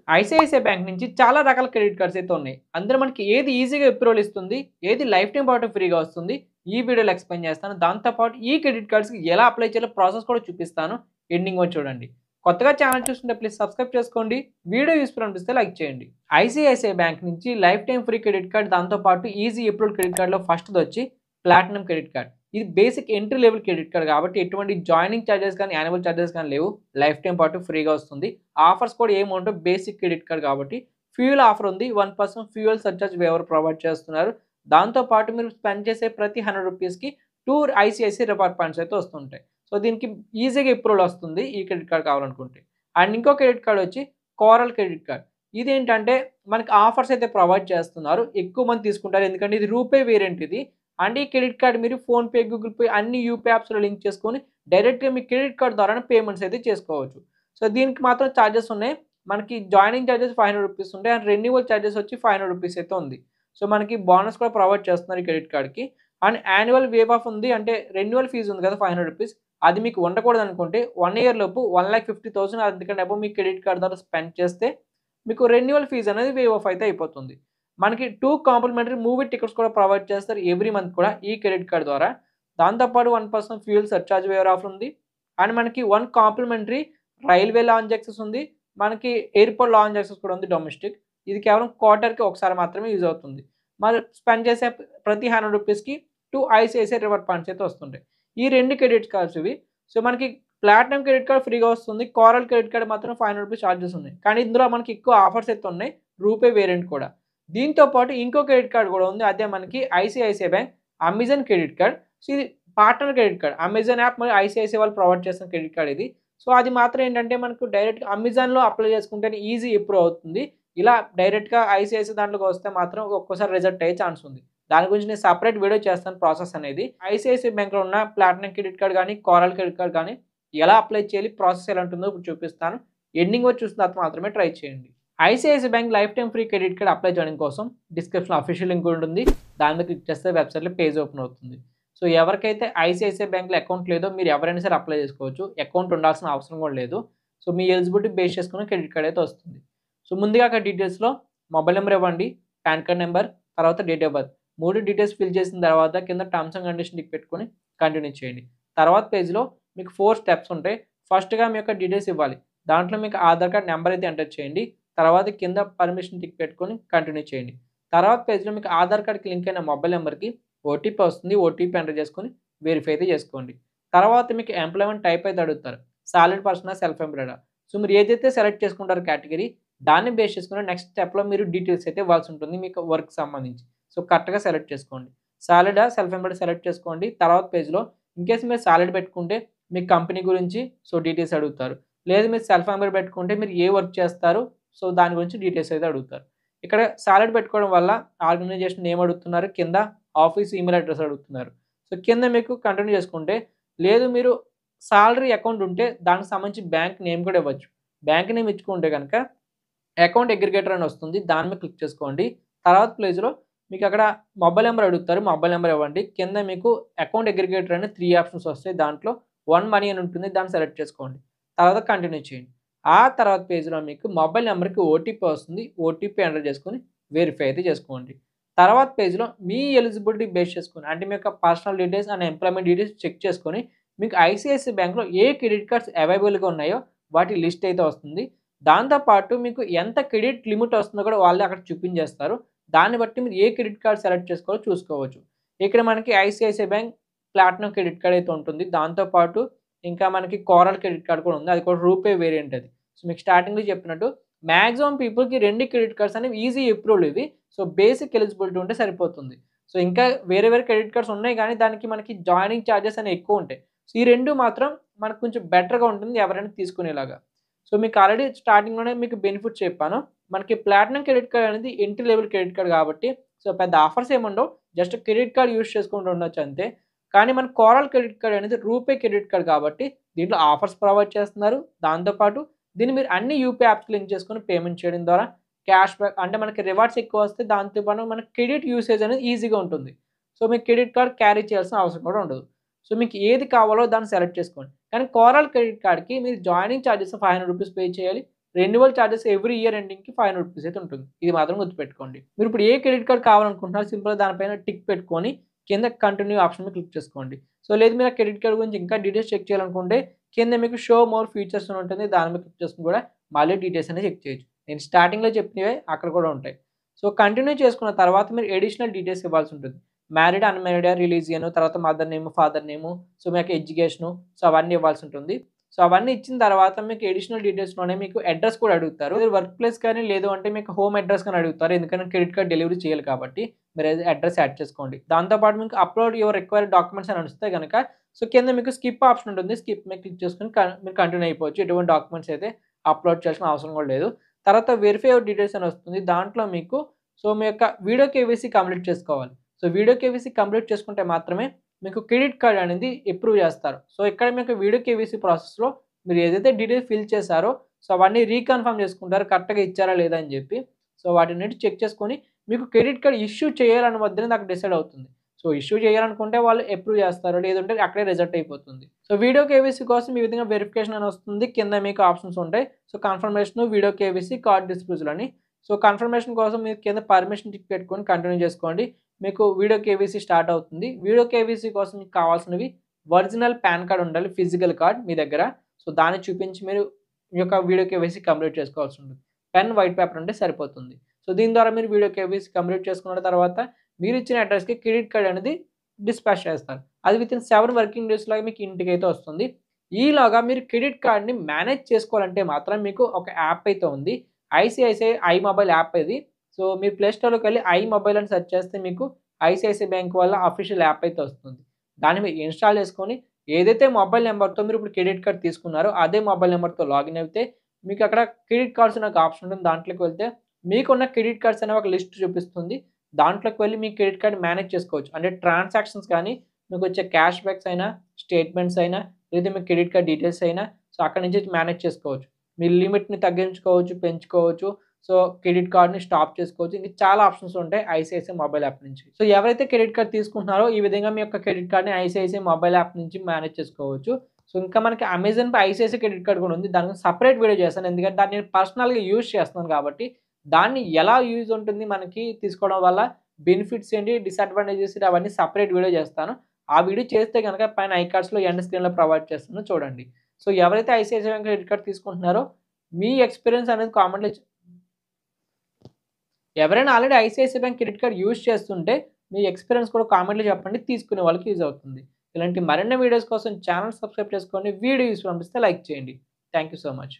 ICICI bank నుంచి చాలా రకాల క్రెడిట్ కార్డ్స్ అయితే ఉన్నాయి. అందులో మనకి ఏది ఈజీగా అప్రూవల్ ఇస్తుంది, ఏది లైఫ్ టైమ్ పాటు ఫ్రీగా వస్తుంది, ఈ వీడియోలో ఎక్స్‌ప్లెయిన్ చేస్తాను. దాంతో పాటు ఈ క్రెడిట్ కార్డ్స్‌కి ఎలా అప్లై చేయాలో ప్రాసెస్ కూడా చూపిస్తాను. ఎండింగ్ వరకు చూడండి. కొత్తగా ఛానల్ చూస్తుంటే ప్లీజ్ సబ్స్క్రైబ్ చేసుకోండి. వీడియో యూస్‌ఫుల్ అనిపిస్తే లైక్ చేయండి. ఐసీఐసీఐ బ్యాంక్ నుంచి life time free credit card, దాంతో పాటు ఈజీ అప్రూవల్ క్రెడిట్ కార్డ్‌లో ఫస్ట్‌దొచ్చి ప్లాటినం క్రెడిట్ కార్డ్. ఇది basic entry level credit card కాబట్టి ఎటువంటి జాయినింగ్ చార్జెస్ కానీ, యాన్యువల్ చార్జెస్ కానీ లేవు. లైఫ్ టైమ్ పాటు ఫ్రీగా వస్తుంది. ఆఫర్స్ కూడా ఏమి ఉండవు. బేసిక్ క్రెడిట్ కార్డ్ కాబట్టి ఫ్యూయల్ ఆఫర్ ఉంది. 1% ఫ్యూయల్ సర్చార్జ్ వేవర్ ప్రొవైడ్ చేస్తున్నారు. దాంతో పాటు మీరు స్పెండ్ చేసే ప్రతి ₹100కి 2 ఐసీఐసీఐ రివార్డ్ పాయింట్స్ అయితే వస్తుంటాయి. సో దీనికి ఈజీగా అప్రూవల్ వస్తుంది ఈ క్రెడిట్ కార్డ్ కావాలనుకుంటే. అండ్ ఇంకో క్రెడిట్ కార్డ్ వచ్చి కోరల్ క్రెడిట్ కార్డ్. ఇదేంటంటే మనకి ఆఫర్స్ అయితే ప్రొవైడ్ చేస్తున్నారు. ఎక్కువ మంది తీసుకుంటారు. ఎందుకంటే ఇది రూపే వేరియంట్ ఇది. అండ్ ఈ క్రెడిట్ కార్డ్ మీరు ఫోన్‌పే, గూగుల్ పే అన్ని యూపీఐ యాప్స్‌లో లింక్ చేసుకొని డైరెక్ట్‌గా మీ క్రెడిట్ కార్డ్ ద్వారానే పేమెంట్స్ అయితే చేసుకోవచ్చు. సో దీనికి మాత్రం చార్జెస్ ఉన్నాయి. మనకి జాయినింగ్ చార్జెస్ ₹500 ఉంటాయి. అండ్ రెన్యువల్ చార్జెస్ వచ్చి ₹500 అయితే ఉంది. సో మనకి బోనస్ కూడా ప్రొవైడ్ చేస్తున్నారు ఈ క్రెడిట్ కార్డ్‌కి. అండ్ యాన్యువల్ వేవ్ ఆఫ్ ఉంది. అంటే రెన్యువల్ ఫీజ్ ఉంది కదా ₹500, అది మీకు ఉండకూడదనుకుంటే 1 ఇయర్ లోపు 1,50,000 అందుకంటే అబోవ్ మీ క్రెడిట్ కార్డ్ ద్వారా స్పెండ్ చేస్తే మీకు రెన్యువల్ ఫీజ్ అనేది వేవ్ ఆఫ్ అయితే అయిపోతుంది. మనకి 2 కాంప్లిమెంటరీ మూవీ టికెట్స్ కూడా ప్రొవైడ్ చేస్తారు ఎవ్రీ మంత్ కూడా ఈ క్రెడిట్ కార్డ్ ద్వారా. దాంతో పాటు 1% ఫ్యూయల్ సర్చార్జ్ వేవర్ ఆఫర్ ఉంది. అండ్ మనకి 1 కాంప్లిమెంటరీ రైల్వే లాంజ్ యాక్సెస్ ఉంది. మనకి ఎయిర్‌పోర్ట్ లాంజ్ యాక్సెస్ కూడా ఉంది డొమెస్టిక్. ఇది కేవలం క్వార్టర్‌కి ఒకసారి మాత్రమే యూజ్ అవుతుంది. మరి స్పెండ్ చేసే ప్రతి ₹100కి 2 ఐసీఐసీఐ రివార్డ్ పాయింట్స్ అయితే వస్తుంటాయి. ఈ 2 క్రెడిట్ కార్డ్స్ ఇవి. సో మనకి ప్లాటినం క్రెడిట్ కార్డ్ ఫ్రీగా వస్తుంది. కోరల్ క్రెడిట్ కార్డ్ మాత్రం ₹500 చార్జెస్ ఉన్నాయి. కానీ ఇందులో మనకి ఎక్కువ ఆఫర్స్ అయితే ఉన్నాయి. రూపే వేరియంట్ కూడా. దీంతో పాటు ఇంకో క్రెడిట్ కార్డ్ కూడా ఉంది. అదే మనకి ICICI bank Amazon credit card. So ఇది partner credit card. Amazon app మరియు ఐసీఐసీఐ వాళ్ళు ప్రొవైడ్ చేస్తున్న క్రెడిట్ కార్డ్ ఇది. సో అది మాత్రం ఏంటంటే మనకు డైరెక్ట్‌గా అమెజాన్‌లో అప్లై చేసుకుంటేనే ఈజీ అప్రూవ్ అవుతుంది. ఇలా డైరెక్ట్‌గా ఐసీఐసీఐ దాంట్లోకి వస్తే మాత్రం ఒక్కోసారి రిజెక్ట్ అయ్యే ఛాన్స్ ఉంది. దాని గురించి నేను సెపరేట్ వీడియో చేస్తాను ప్రాసెస్ అనేది. ఐసీఐసీఐ బ్యాంక్‌లో ఉన్న ప్లాటినం క్రెడిట్ కార్డ్ గానీ, కోరల్ క్రెడిట్ కార్డ్ గానీ ఎలా అప్లై చేయాలి, ప్రాసెస్ ఎలా ఉంటుందో ఇప్పుడు చూపిస్తాను. ఎండింగ్ వరకు చూసిన తర్వాత మాత్రమే ట్రై చేయండి. ICICI bank life time free credit card apply చేయడం కోసం డిస్క్రిప్షన్‌లో అఫీషియల్ లింక్ ఉంటుంది. దాని మీద క్లిక్ చేస్తే వెబ్‌సైట్‌లో పేజ్ ఓపెన్ అవుతుంది. సో ఎవరికైతే ఐసీఐసీఐ బ్యాంక్‌లో అకౌంట్ లేదో మీరు ఎవరైనా సరే అప్లై చేసుకోవచ్చు. అకౌంట్ ఉండాల్సిన అవసరం కూడా లేదు. సో మీ ఎలిజిబిలిటీ బేస్ చేసుకుని క్రెడిట్ కార్డ్ అయితే వస్తుంది. సో ముందుగా అక్కడ డీటెయిల్స్‌లో మొబైల్ నెంబర్ ఇవ్వండి, పాన్ కార్డ్ నెంబర్, తర్వాత date of birth. 3 details fill చేసిన తర్వాత కింద టర్మ్స్ అండ్ కండిషన్ టిక్ పెట్టుకొని కంటిన్యూ చేయండి. తర్వాత పేజ్‌లో మీకు 4 స్టెప్స్ ఉంటాయి. ఫస్ట్‌గా మీ యొక్క డీటెయిల్స్ ఇవ్వాలి. దాంట్లో మీకు ఆధార్ కార్డ్ నెంబర్ అయితే ఎంటర్ చేయండి. తర్వాత కింద పర్మిషన్ టిక్ పెట్టుకొని కంటిన్యూ చేయండి. తర్వాత పేజ్‌లో మీకు ఆధార్ కార్డ్‌కి లింక్ అయిన మొబైల్ నెంబర్‌కి ఓటీపీ వస్తుంది. ఓటీపీ ఎంటర్ చేసుకొని వెరిఫై అయితే చేసుకోండి. తర్వాత మీకు ఎంప్లాయ్‌మెంట్ టైప్ అయితే అడుగుతారు. సాలరీడ్ పర్సనా, సెల్ఫ్ ఎంప్లాయిడా. సో మీరు ఏదైతే సెలెక్ట్ చేసుకుంటారో కేటగిరీ, దాన్ని బేస్ చేసుకొని నెక్స్ట్ స్టెప్‌లో మీరు డీటెయిల్స్ అయితే ఇవ్వాల్సి ఉంటుంది మీకు వర్క్‌కి సంబంధించి. సో కరెక్ట్‌గా సెలెక్ట్ చేసుకోండి. సాలరీడా, సెల్ఫ్ ఎంప్లాయిడా సెలెక్ట్ చేసుకోండి. తర్వాత పేజ్‌లో ఇన్‌కేస్ మీరు సాలరీ పెట్టుకుంటే మీ కంపెనీ గురించి డీటెయిల్స్ అడుగుతారు. లేదు మీరు సెల్ఫ్ ఎంప్లాయిడ్ పెట్టుకుంటే మీరు ఏ వర్క్ చేస్తారు, సో దాని గురించి డీటెయిల్స్ అయితే అడుగుతారు. ఇక్కడ సాలరీ పెట్టుకోవడం వల్ల ఆర్గనైజేషన్ నేమ్ అడుగుతున్నారు. కింద ఆఫీస్ ఈమెయిల్ అడ్రెస్ అడుగుతున్నారు. సో కింద మీకు కంటిన్యూ చేసుకుంటే, లేదు మీరు సాలరీ అకౌంట్ ఉంటే దానికి సంబంధించి బ్యాంక్ నేమ్ కూడా ఇవ్వచ్చు. బ్యాంక్ నేమ్ ఇచ్చుకుంటే గనక అకౌంట్ అగ్రిగేటర్ అని వస్తుంది. దాని మీద క్లిక్ చేసుకోండి. తర్వాత ప్లేస్‌లో మీకు అక్కడ మొబైల్ నంబర్ అడుగుతారు. మొబైల్ నంబర్ ఇవ్వండి. కింద మీకు అకౌంట్ అగ్రిగేటర్ అని 3 ఆప్షన్స్ వస్తాయి. దాంట్లో వన్ మనీ అని ఉంటుంది. దాన్ని సెలెక్ట్ చేసుకోండి. తర్వాత కంటిన్యూ చేయండి. ఆ తర్వాత పేజ్‌లో మీకు మొబైల్ నంబర్‌కి ఓటీపీ వస్తుంది. ఓటీపీ ఎంటర్ చేసుకొని వెరిఫై అయితే చేసుకోండి. తర్వాత పేజ్‌లో మీ ఎలిజిబిలిటీ బేస్ చేసుకొని అంటే మీ యొక్క personal details and employment details check చేసుకొని మీకు ఐసీఐసీఐ బ్యాంక్‌లో ఏ క్రెడిట్ కార్డ్స్ అవైలబుల్‌గా ఉన్నాయో వాటి లిస్ట్ అయితే వస్తుంది. దాంతో పాటు మీకు ఎంత క్రెడిట్ లిమిట్ వస్తుందో కూడా వాళ్ళే అక్కడ చూపించేస్తారు. దాన్ని బట్టి మీరు ఏ క్రెడిట్ కార్డ్ సెలెక్ట్ చేసుకోవాలో చూసుకోవచ్చు. ఇక్కడ మనకి ICICI bank platinum credit card అయితే ఉంటుంది. దాంతో పాటు ఇంకా మనకి కోరల్ క్రెడిట్ కార్డ్ కూడా ఉంది. అది కూడా రూపే వేరియంట్ అది. సో మీకు స్టార్టింగ్‌లో చెప్పినట్టు మాక్సిమం పీపుల్‌కి 2 క్రెడిట్ కార్డ్స్ అనేవి ఈజీ అప్రూవల్ ఇవి. సో బేసిక్ ఎలిజిబిలిటీ ఉంటే సరిపోతుంది. సో ఇంకా వేరే వేరే క్రెడిట్ కార్డ్స్ ఉన్నాయి గానీ దానికి మనకి జాయినింగ్ చార్జెస్ అనేవి ఎక్కువ ఉంటాయి. సో ఈ 2 మాత్రం మనకు కొంచెం బెటర్‌గా ఉంటుంది ఎవరైనా తీసుకునేలాగా. సో మీకు ఆల్రెడీ స్టార్టింగ్‌లోనే మీకు బెనిఫిట్స్ చెప్పాను. మనకి ప్లాటినం క్రెడిట్ కార్డ్ అనేది ఎంట్రీ లెవెల్ క్రెడిట్ కార్డ్ కాబట్టి సో పెద్ద ఆఫర్స్ ఏమి ఉండవు. జస్ట్ క్రెడిట్ కార్డ్ యూజ్ చేసుకుంటూ ఉండొచ్చు అంతే. కానీ మన కోరల్ క్రెడిట్ కార్డ్ అనేది రూపే క్రెడిట్ కార్డ్ కాబట్టి దీంట్లో ఆఫర్స్ ప్రొవైడ్ చేస్తున్నారు. దాంతో పాటు దీన్ని మీరు అన్ని యూపీఐ యాప్స్‌కి లింక్ చేసుకొని పేమెంట్ చేయడం ద్వారా క్యాష్ బ్యాక్ అంటే మనకి రివార్డ్స్ ఎక్కువ వస్తాయి. దాంతో పాటు మనకి క్రెడిట్ యూసేజ్ అనేది ఈజీగా ఉంటుంది. సో మీకు క్రెడిట్ కార్డ్ క్యారీ చేయాల్సిన అవసరం కూడా ఉండదు. సో మీకు ఏది కావాలో దాన్ని సెలెక్ట్ చేసుకోండి. కానీ కోరల్ క్రెడిట్ కార్డ్‌కి మీరు జాయినింగ్ చార్జెస్ ₹500 పే చేయాలి. రెన్యువల్ చార్జెస్ ఎవ్రీ ఇయర్ ఎండింగ్‌కి రూ. 500 అయితే ఉంటుంది. ఇది మాత్రం గుర్తుపెట్టుకోండి. మీరు ఇప్పుడు ఏ క్రెడిట్ కార్డ్ కావాలనుకుంటున్నారో సింపుల్‌గా దానిపైన టిక్ పెట్టుకొని కింద కంటిన్యూ ఆప్షన్ మీద క్లిక్ చేసుకోండి. సో, లేదు మీరు ఆ క్రెడిట్ కార్డ్ గురించి ఇంకా డీటెయిల్స్ చెక్ చేయాలనుకుంటే కింద మీకు షో మోర్ ఫీచర్స్ అని ఉంటుంది. దాని మీద క్లిక్ చేసుకొని కూడా మళ్ళీ డీటెయిల్స్ అనేది చెక్ చేయొచ్చు. నేను స్టార్టింగ్‌లో చెప్పినవే అక్కడ కూడా ఉంటాయి. సో, కంటిన్యూ చేసుకున్న తర్వాత మీరు అడిషనల్ డీటెయిల్స్ ఇవ్వాల్సి ఉంటుంది. మ్యారీడా, అన్‌మ్యారీడా, రిలీజియన్, తర్వాత mother name, father name, so, మీ యొక్క ఎడ్యుకేషను, సో, అవన్నీ ఇవ్వాల్సి ఉంటుంది. సో, అవన్నీ ఇచ్చిన తర్వాత మీకు అడిషనల్ డీటెయిల్స్‌లోనే మీకు అడ్రెస్ కూడా అడుగుతారు. మీరు వర్క్ ప్లేస్ కానీ లేదు అంటే మీకు హోమ్ అడ్రెస్ కానీ అడుగుతారు. ఎందుకంటే క్రెడిట్ కార్డ్ డెలివరీ చేయాలి కాబట్టి మీరు అడ్రెస్ యాడ్ చేసుకోండి. దాంతో పాటు మీకు అప్‌లోడ్ యువర్ రిక్వైర్డ్ డాక్యుమెంట్స్ అని వస్తే గనక సో, కింద మీకు స్కిప్ ఆప్షన్ ఉంటుంది. స్కిప్ మీద క్లిక్ చేసుకొని మీరు కంటిన్యూ అయిపోవచ్చు. ఎటువంటి డాక్యుమెంట్స్ అయితే అప్‌లోడ్ చేయాల్సిన అవసరం కూడా లేదు. తర్వాత వెరిఫై యువర్ డీటెయిల్స్ అని వస్తుంది. దాంట్లో మీకు సో, మీ యొక్క వీడియో కేవైసీ కంప్లీట్ చేసుకోవాలి. సో, వీడియో కేవైసీ కంప్లీట్ చేసుకుంటే మాత్రమే మీకు క్రెడిట్ కార్డ్ అనేది అప్రూవ్ చేస్తారు. సో, ఇక్కడ మీకు వీడియో కేవైసీ ప్రాసెస్‌లో మీరు ఏదైతే డీటెయిల్స్ ఫిల్ చేశారో సో, అవన్నీ రీకన్ఫర్మ్ చేసుకుంటారు. కరెక్ట్‌గా ఇచ్చారా లేదా అని చెప్పి. సో, వాటన్నిటి చెక్ చేసుకొని మీకు క్రెడిట్ కార్డ్ ఇష్యూ చేయాలని వద్దని నాకు డిసైడ్ అవుతుంది. సో, ఇష్యూ చేయాలనుకుంటే వాళ్ళు అప్రూవ్ చేస్తారు. లేదంటే అక్కడే రిజెక్ట్ అయిపోతుంది. సో, వీడియో కేవైసీ కోసం ఈ విధంగా వెరిఫికేషన్ అని వస్తుంది. కింద మీకు ఆప్షన్స్ ఉంటాయి. So, confirmation, video KYC, card disposal అని. సో, కన్ఫర్మేషన్ కోసం మీరు కింద పర్మిషన్ టిక్ పెట్టుకొని కంటిన్యూ చేసుకోండి. మీకు వీడియో కేవైసీ స్టార్ట్ అవుతుంది. వీడియో కేవైసీ కోసం మీకు కావాల్సినవి ఒరిజినల్ పాన్ కార్డ్ ఉండాలి. ఫిజికల్ కార్డ్ మీ దగ్గర. సో, దాన్ని చూపించి మీరు మీ యొక్క వీడియో కేవైసీ కంప్లీట్ చేసుకోవాల్సి ఉంటుంది. పెన్, వైట్ పేపర్ ఉంటే సరిపోతుంది. సో, దీని ద్వారా మీరు వీడియో కేవైసీ కంప్లీట్ చేసుకున్న తర్వాత మీరు ఇచ్చిన అడ్రెస్‌కి క్రెడిట్ కార్డ్ అనేది డిస్పాచ్ చేస్తారు. అది వితిన్ 7 వర్కింగ్ డేస్‌లో మీకు ఇంటికైతే వస్తుంది. ఈలోగా మీరు క్రెడిట్ కార్డ్‌ని మేనేజ్ చేసుకోవాలంటే మాత్రం మీకు ఒక యాప్ అయితే ఉంది. ఐసీఐసీఐ ఐ మొబైల్ యాప్ ఇది. సో, మీరు ప్లే స్టోర్‌లోకి వెళ్లి ఐ మొబైల్ అని సెర్చ్ చేస్తే మీకు ఐసీఐసీఐ బ్యాంక్ వాళ్ళ అఫీషియల్ యాప్ అయితే వస్తుంది. దాన్ని మీరు ఇన్‌స్టాల్ చేసుకొని ఏదైతే మొబైల్ నంబర్‌తో మీరు ఇప్పుడు క్రెడిట్ కార్డ్ తీసుకున్నారో అదే మొబైల్ నంబర్‌తో లాగిన్ అయితే మీకు అక్కడ క్రెడిట్ కార్డ్స్ అనే ఒక ఆప్షన్ ఉంటుంది. దాంట్లోకి వెళ్తే మీకున్న క్రెడిట్ కార్డ్స్ అనే ఒక లిస్ట్ చూపిస్తుంది. దాంట్లోకి వెళ్లి మీ క్రెడిట్ కార్డ్ మేనేజ్ చేసుకోవచ్చు. అంటే ట్రాన్సాక్షన్స్ కానీ, మీకొచ్చే క్యాష్ బ్యాక్స్ అయినా, స్టేట్మెంట్స్ అయినా, లేదా మీ క్రెడిట్ కార్డ్ డీటెయిల్స్ అయినా సో, అక్కడి నుంచి మేనేజ్ చేసుకోవచ్చు. మీ లిమిట్‌ని తగ్గించుకోవచ్చు, పెంచుకోవచ్చు. సో, క్రెడిట్ కార్డ్‌ని స్టాప్ చేసుకోవచ్చు. ఇంకా చాలా ఆప్షన్స్ ఉంటాయి ఐసీఐసీఐ మొబైల్ యాప్ నుంచి. సో, ఎవరైతే క్రెడిట్ కార్డ్ తీసుకుంటున్నారో ఈ విధంగా మీ యొక్క క్రెడిట్ కార్డ్‌ని ఐసీఐసీఐ మొబైల్ యాప్ నుంచి మేనేజ్ చేసుకోవచ్చు. సో, ఇంకా మనకి అమెజాన్‌పై ఐసీఐసీఐ క్రెడిట్ కార్డ్ కూడా ఉంది. దాని గురించి సెపరేట్ వీడియో చేస్తాను. ఎందుకంటే దాన్ని నేను పర్సనల్‌గా యూజ్ చేస్తున్నాను కాబట్టి దాన్ని ఎలా యూజ్ ఉంటుంది మనకి తీసుకోవడం వల్ల బెనిఫిట్స్ ఏంటి, డిసడ్వాంటేజెస్ ఏంటి అవన్నీ సెపరేట్ వీడియో చేస్తాను. ఆ వీడియో చేస్తే గనక పైన ఐ కార్డ్స్‌లో ఎండ్ స్క్రీన్‌లో ప్రొవైడ్ చేస్తాను చూడండి. సో, ఎవరైతే ఐసీఐసీఐ బ్యాంక్ క్రెడిట్ కార్డ్ తీసుకుంటున్నారో మీ ఎక్స్‌పీరియన్స్ అనేది కామెంట్‌లో ఎవరైనా already ICICI bank credit card use చేస్తుంటే మీ ఎక్స్‌పీరియన్స్ కూడా కామెంట్‌లో చెప్పండి. తీసుకునే వాళ్ళకి యూజ్ అవుతుంది. ఇలాంటి మరిన్ని వీడియోస్ కోసం ఛానల్ సబ్స్క్రైబ్ చేసుకోండి. వీడియో యూజ్ అనిపిస్తే లైక్ చేయండి. Thank you so much.